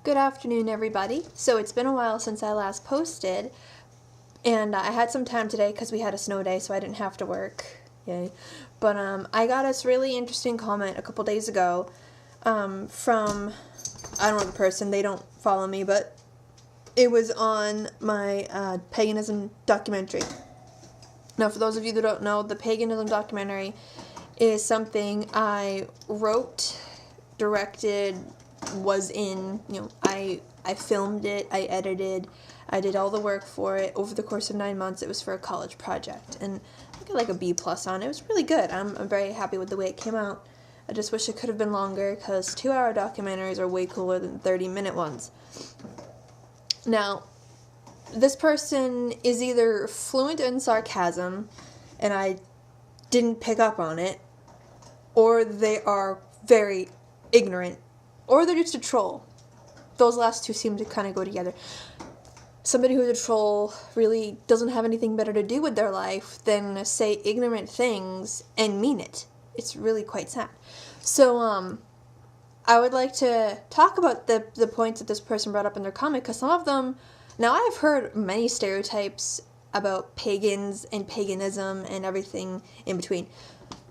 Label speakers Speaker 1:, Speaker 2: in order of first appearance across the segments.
Speaker 1: Good afternoon, everybody. So it's been a while since I last posted, and I had some time today because we had a snow day, so I didn't have to work. Yay. But I got this really interesting comment a couple days ago from, I don't know the person, they don't follow me, but it was on my Paganism documentary. Now, for those of you that don't know, the Paganism documentary is something I wrote, directed, was in, I filmed it, I edited, I did all the work for it over the course of 9 months. It was for a college project, and I got like a B+ on it. It was really good. I'm very happy with the way it came out. I just wish it could have been longer, because 2-hour documentaries are way cooler than 30-minute ones. Now, this person is either fluent in sarcasm, and I didn't pick up on it, or they are very ignorant, or they're just a troll. Those last two seem to kind of go together. Somebody who's a troll really doesn't have anything better to do with their life than say ignorant things and mean it. It's really quite sad. So, I would like to talk about the points that this person brought up in their comment, because some of them, now I've heard many stereotypes about pagans and paganism and everything in between.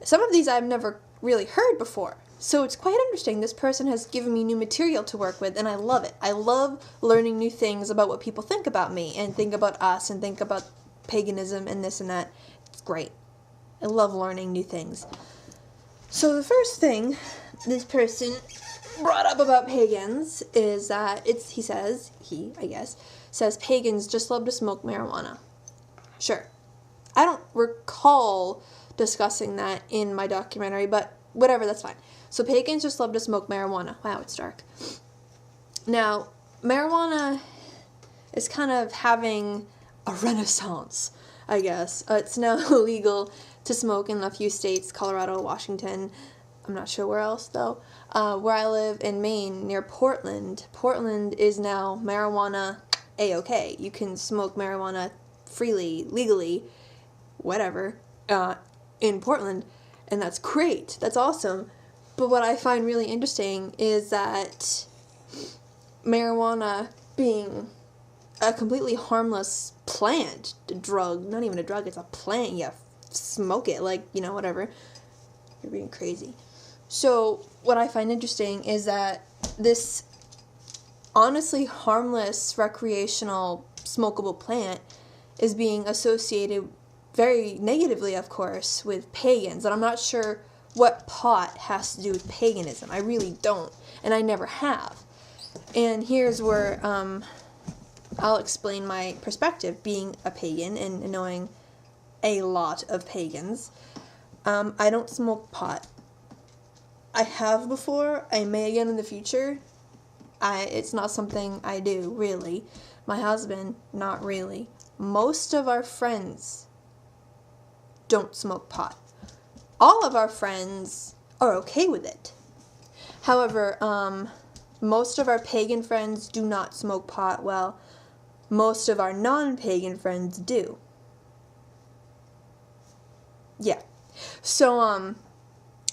Speaker 1: Some of these I've never really heard before. So it's quite interesting. This person has given me new material to work with, and I love it. I love learning new things about what people think about me, and think about us, and think about paganism and this and that. It's great. I love learning new things. So the first thing this person brought up about pagans is that he says pagans just love to smoke marijuana. Sure. I don't recall discussing that in my documentary, but whatever, that's fine. So pagans just love to smoke marijuana. Wow, it's dark. Now, marijuana is kind of having a renaissance, I guess. It's now illegal to smoke in a few states, Colorado, Washington. I'm not sure where else, though. Where I live in Maine, near Portland, Portland is now marijuana A-OK. You can smoke marijuana freely, legally, whatever, in Portland, and that's great. That's awesome. But what I find really interesting is that marijuana being a completely harmless plant, a drug, not even a drug, it's a plant, you smoke it, whatever. You're being crazy. So what I find interesting is that this honestly harmless recreational smokable plant is being associated very negatively, of course, with pagans, and I'm not sure what pot has to do with paganism. I really don't, and I never have. And here's where I'll explain my perspective, being a pagan and knowing a lot of pagans. I don't smoke pot. I have before. I may again in the future. It's not something I do, really. My husband, not really. Most of our friends don't smoke pot. All of our friends are okay with it. However, most of our pagan friends do not smoke pot, while most of our non-pagan friends do. Yeah. So,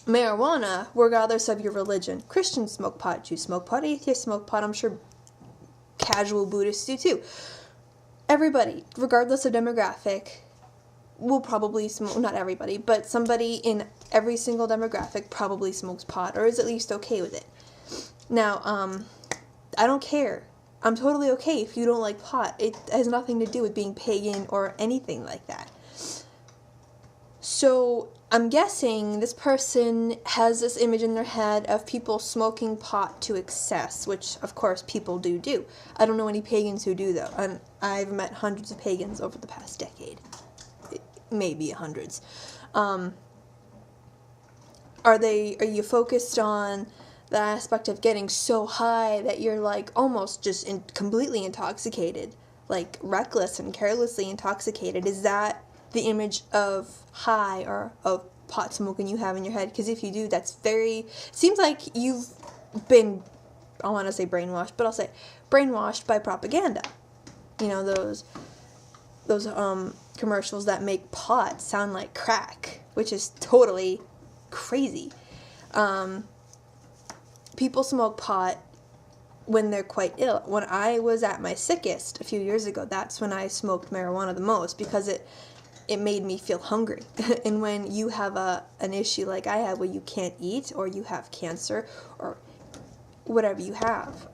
Speaker 1: marijuana, regardless of your religion, Christians smoke pot, Jews smoke pot, atheists smoke pot, I'm sure casual Buddhists do too. Everybody, regardless of demographic, will probably smoke, not everybody, but somebody in every single demographic probably smokes pot, or is at least okay with it. Now, I don't care. I'm totally okay if you don't like pot. It has nothing to do with being pagan or anything like that. So, I'm guessing this person has this image in their head of people smoking pot to excess, which, of course, people do. I don't know any pagans who do, though, and I've met hundreds of pagans over the past decade. Maybe hundreds. Are you focused on the aspect of getting so high that you're almost just completely intoxicated, reckless and carelessly intoxicated? Is that the image of high or of pot smoking you have in your head? Because if you do, it seems like you've been, I want to say brainwashed, but I'll say brainwashed by propaganda. Those commercials that make pot sound like crack, which is totally crazy. People smoke pot when they're quite ill. When I was at my sickest a few years ago, that's when I smoked marijuana the most, because it made me feel hungry. And when you have an issue like I have, where you can't eat, or you have cancer, or whatever you have,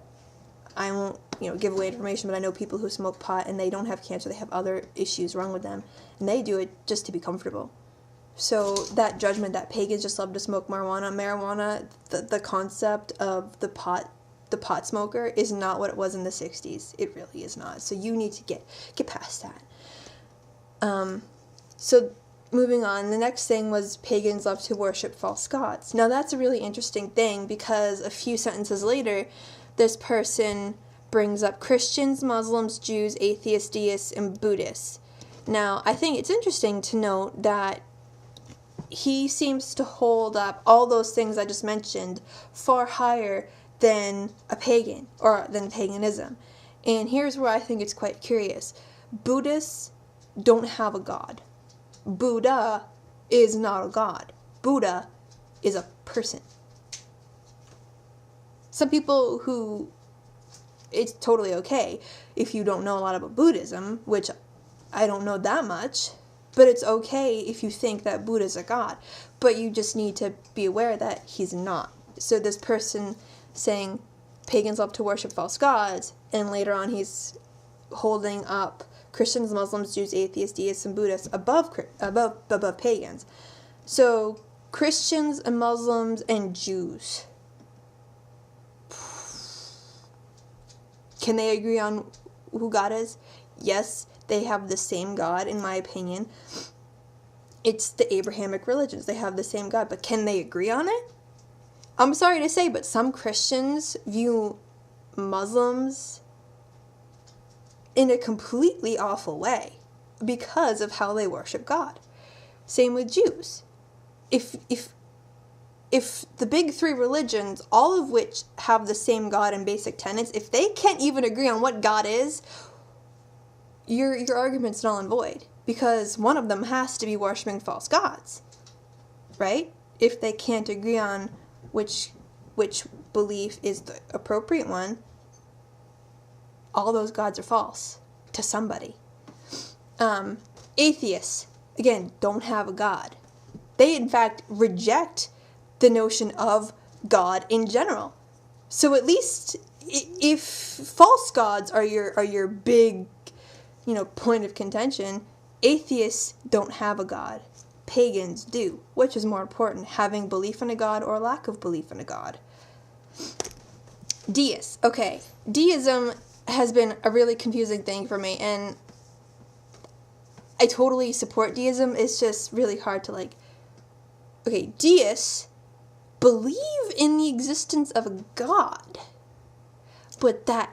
Speaker 1: I won't, give away information, but I know people who smoke pot and they don't have cancer, they have other issues wrong with them, and they do it just to be comfortable. So that judgment that pagans just love to smoke marijuana, the concept of the pot smoker is not what it was in the 60s. It really is not. So you need to get past that. So moving on, the next thing was pagans love to worship false gods. Now that's a really interesting thing, because a few sentences later, this person brings up Christians, Muslims, Jews, atheists, deists, and Buddhists. Now, I think it's interesting to note that he seems to hold up all those things I just mentioned far higher than a pagan, or than paganism. And here's where I think it's quite curious. Buddhists don't have a god. Buddha is not a god. Buddha is a person. Some people who, it's totally okay if you don't know a lot about Buddhism, which I don't know that much, but it's okay if you think that Buddha's a god. But you just need to be aware that he's not. So this person saying pagans love to worship false gods, and later on he's holding up Christians, Muslims, Jews, atheists, deists, and Buddhists above pagans. So Christians and Muslims and Jews, can they agree on who God is? Yes, they have the same God, in my opinion. It's the Abrahamic religions. They have the same God, but can they agree on it? I'm sorry to say, but some Christians view Muslims in a completely awful way because of how they worship God. Same with Jews. If the big three religions, all of which have the same God and basic tenets, if they can't even agree on what God is, your argument's null and void, because one of them has to be worshiping false gods, right? If they can't agree on which belief is the appropriate one, all those gods are false to somebody. Atheists, again, don't have a god. They, in fact, reject the notion of God in general. So at least if false gods are your big, point of contention, atheists don't have a god. Pagans do. Which is more important, having belief in a god or lack of belief in a god? Deists. Okay, deism has been a really confusing thing for me, and I totally support deism. It's just really hard to okay, deists believe in the existence of a god, but that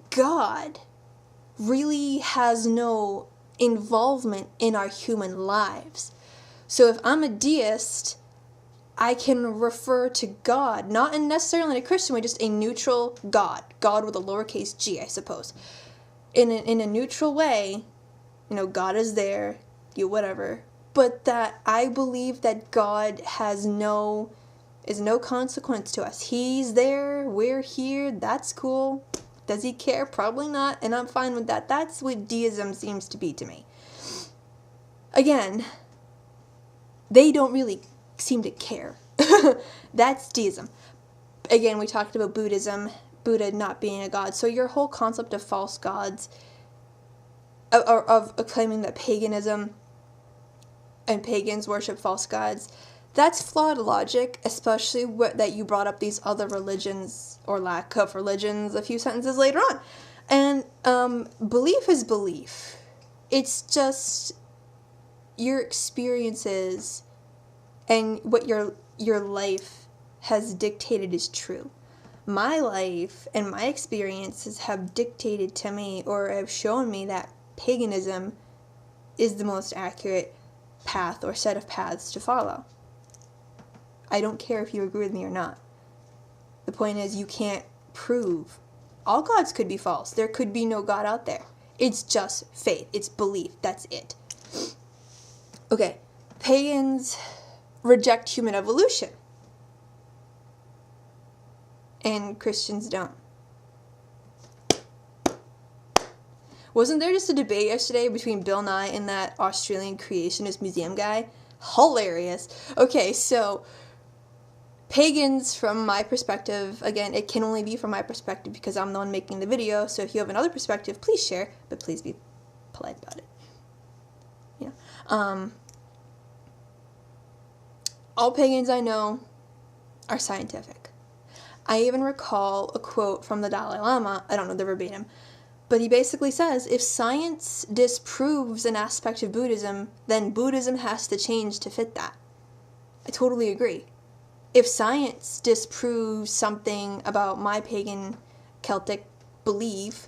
Speaker 1: god really has no involvement in our human lives. So if I'm a deist, I can refer to God, not necessarily in a Christian way, just a neutral God. God with a lowercase g, I suppose. In a neutral way, God is there, whatever. But that I believe that God is no consequence to us. He's there, we're here, that's cool. Does he care? Probably not, and I'm fine with that. That's what deism seems to be to me. Again, they don't really seem to care. That's deism. Again, we talked about Buddhism, Buddha not being a god. So your whole concept of false gods, of claiming that paganism and pagans worship false gods, that's flawed logic, especially that you brought up these other religions or lack of religions a few sentences later on. And belief is belief. It's just your experiences and what your life has dictated is true. My life and my experiences have dictated to me, or have shown me, that paganism is the most accurate path or set of paths to follow. I don't care if you agree with me or not. The point is, you can't prove. All gods could be false. There could be no God out there. It's just faith. It's belief. That's it. Okay. Pagans reject human evolution. And Christians don't. Wasn't there just a debate yesterday between Bill Nye and that Australian creationist museum guy? Hilarious. Okay, so pagans, from my perspective, again, it can only be from my perspective because I'm the one making the video, so if you have another perspective, please share, but please be polite about it. Yeah. All pagans I know are scientific. I even recall a quote from the Dalai Lama, I don't know the verbatim, but he basically says, if science disproves an aspect of Buddhism, then Buddhism has to change to fit that. I totally agree. If science disproves something about my pagan Celtic belief,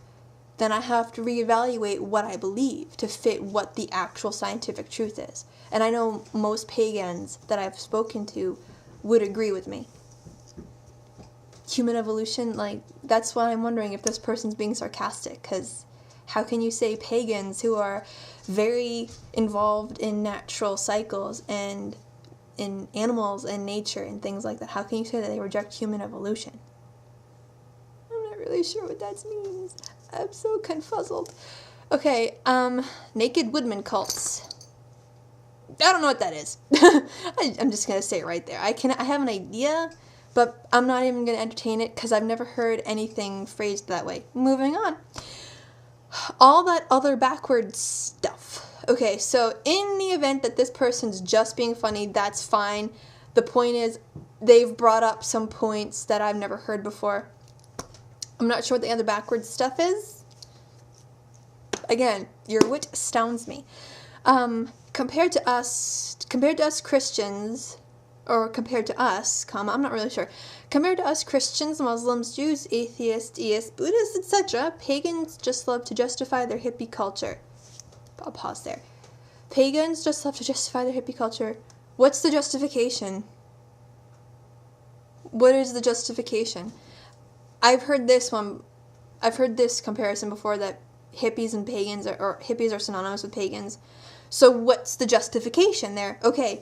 Speaker 1: then I have to reevaluate what I believe to fit what the actual scientific truth is. And I know most pagans that I've spoken to would agree with me. Human evolution, like, that's why I'm wondering if this person's being sarcastic, because how can you say pagans who are very involved in natural cycles and in animals and nature and things like that, how can you say that they reject human evolution? I'm not really sure what that means. I'm so confuzzled. Okay, naked woodman cults. I don't know what that is. I'm just gonna say it right there. I have an idea, but I'm not even gonna entertain it because I've never heard anything phrased that way. Moving on. All that other backwards stuff. Okay, so in the event that this person's just being funny, that's fine. The point is, they've brought up some points that I've never heard before. I'm not sure what the other backwards stuff is. Again, your wit astounds me. Compared to us Christians, or compared to us, I'm not really sure. Compared to us Christians, Muslims, Jews, atheists, deists, Buddhists, etc., pagans just love to justify their hippie culture. I'll pause there. Pagans just love to justify their hippie culture. What's the justification? What is the justification? I've heard this comparison before, that hippies and pagans or hippies are synonymous with pagans. So what's the justification there? Okay,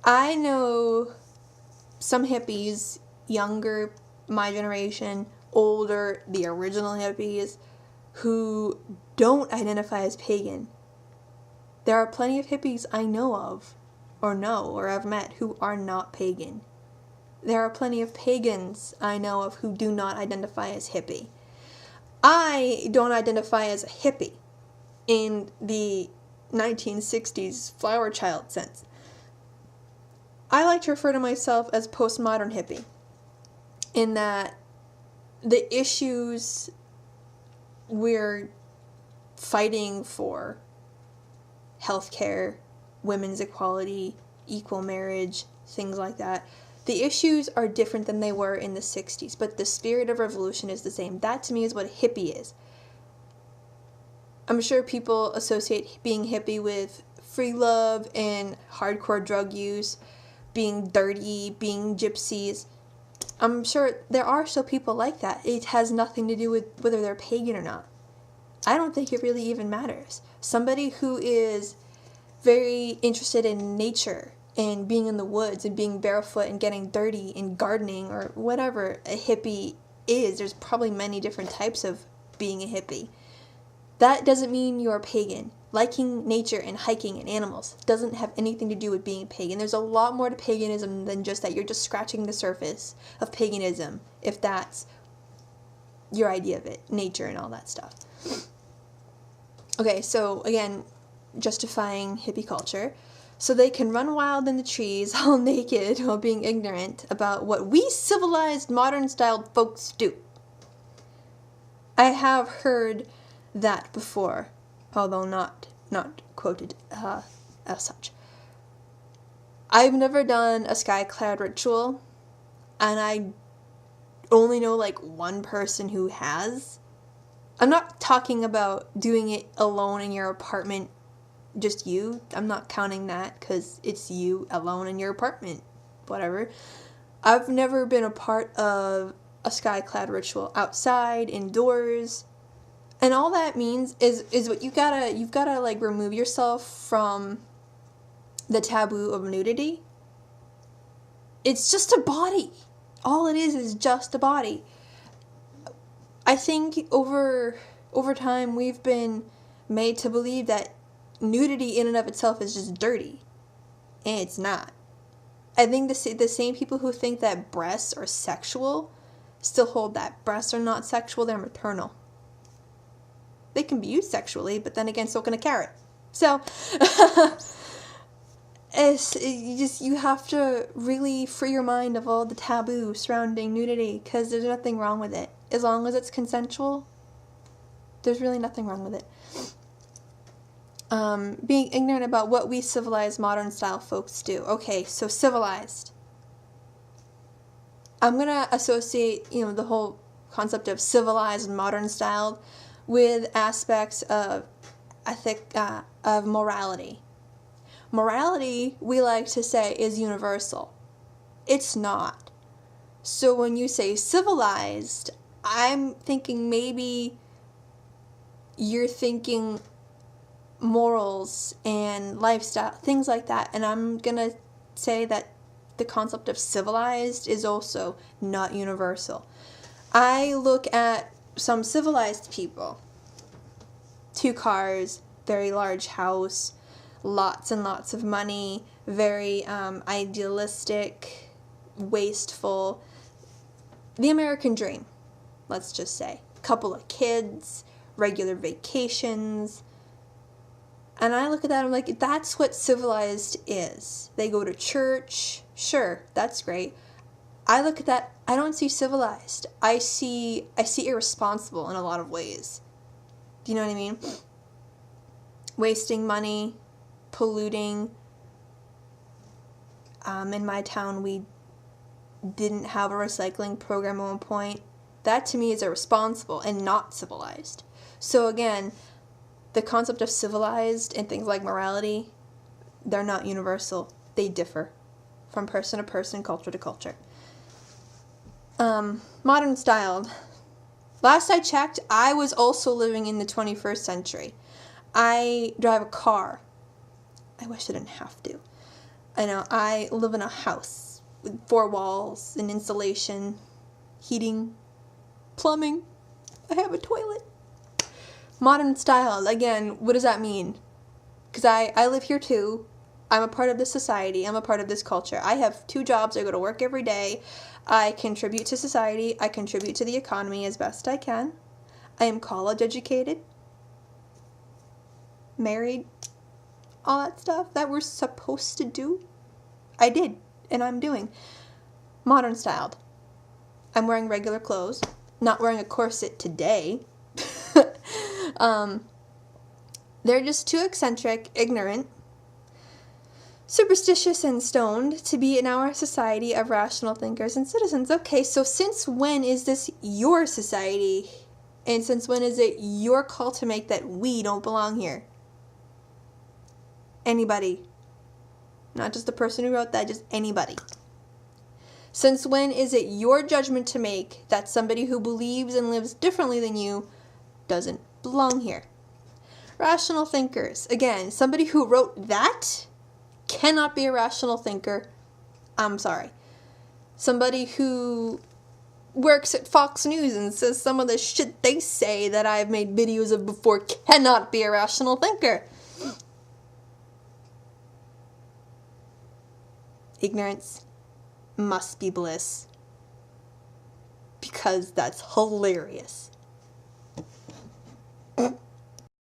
Speaker 1: I know some hippies, younger, my generation, older, the original hippies, who don't identify as pagan. There are plenty of hippies I know of, or have met, who are not pagan. There are plenty of pagans I know of who do not identify as hippie. I don't identify as a hippie in the 1960s flower child sense. I like to refer to myself as postmodern hippie, in that the issues we're fighting for, healthcare, women's equality, equal marriage, things like that, the issues are different than they were in the 60s, but the spirit of revolution is the same. That to me is what a hippie is. I'm sure people associate being hippie with free love and hardcore drug use, being dirty, being gypsies. I'm sure there are still people like that. It has nothing to do with whether they're pagan or not. I don't think it really even matters. Somebody who is very interested in nature and being in the woods and being barefoot and getting dirty and gardening or whatever a hippie is, there's probably many different types of being a hippie. That doesn't mean you're a pagan. Liking nature and hiking and animals doesn't have anything to do with being a pagan. There's a lot more to paganism than just that. You're just scratching the surface of paganism, if that's your idea of it, nature and all that stuff. Okay, so again, justifying hippie culture. So they can run wild in the trees all naked while being ignorant about what we civilized modern-styled folks do. I have heard that before, although not quoted as such. I've never done a sky-clad ritual, and I only know like one person who has. I'm not talking about doing it alone in your apartment, just you. I'm not counting that because it's you alone in your apartment, whatever. I've never been a part of a sky-clad ritual outside, indoors. And all that means is what you've gotta like remove yourself from the taboo of nudity. It's just a body. All it is just a body. I think over time we've been made to believe that nudity in and of itself is just dirty. And it's not. I think the same people who think that breasts are sexual still hold that breasts are not sexual, they're maternal. They can be used sexually, but then again, so can a carrot. So, you have to really free your mind of all the taboo surrounding nudity, because there's nothing wrong with it. As long as it's consensual, there's really nothing wrong with it. Being ignorant about what we civilized modern style folks do. Okay, so civilized. I'm going to associate, the whole concept of civilized and modern style with aspects of of morality. Morality, we like to say, is universal. It's not. So when you say civilized, I'm thinking maybe you're thinking morals and lifestyle, things like that. And I'm going to say that the concept of civilized is also not universal. I look at some civilized people. 2 cars, very large house, lots and lots of money, very idealistic, wasteful. The American dream, let's just say. Couple of kids, regular vacations. And I look at that and I'm like, that's what civilized is. They go to church. Sure, that's great. I look at that, I don't see civilized. I see irresponsible in a lot of ways. Do you know what I mean? Wasting money, polluting. In my town, we didn't have a recycling program at one point. That to me is irresponsible and not civilized. So again, the concept of civilized and things like morality, they're not universal. They differ from person to person, culture to culture. Modern style. Last I checked, I was also living in the 21st century. I drive a car. I wish I didn't have to. I know, I live in a house with 4 walls and insulation, heating, plumbing. I have a toilet. Modern style, again, what does that mean? Because I live here too. I'm a part of this society. I'm a part of this culture. I have 2 jobs. I go to work every day. I contribute to society. I contribute to the economy as best I can. I am college educated, married, all that stuff that we're supposed to do. I did, and I'm doing. Modern styled. I'm wearing regular clothes. Not wearing a corset today. They're just too eccentric, ignorant, superstitious, and stoned to be in our society of rational thinkers and citizens. Okay, so since when is this your society? And since when is it your call to make that we don't belong here? Anybody. Not just the person who wrote that, just anybody. Since when is it your judgment to make that somebody who believes and lives differently than you doesn't belong here? Rational thinkers. Again, somebody who wrote that cannot be a rational thinker. I'm sorry. Somebody who works at Fox News and says some of the shit they say that I've made videos of before cannot be a rational thinker. Ignorance must be bliss. Because that's hilarious.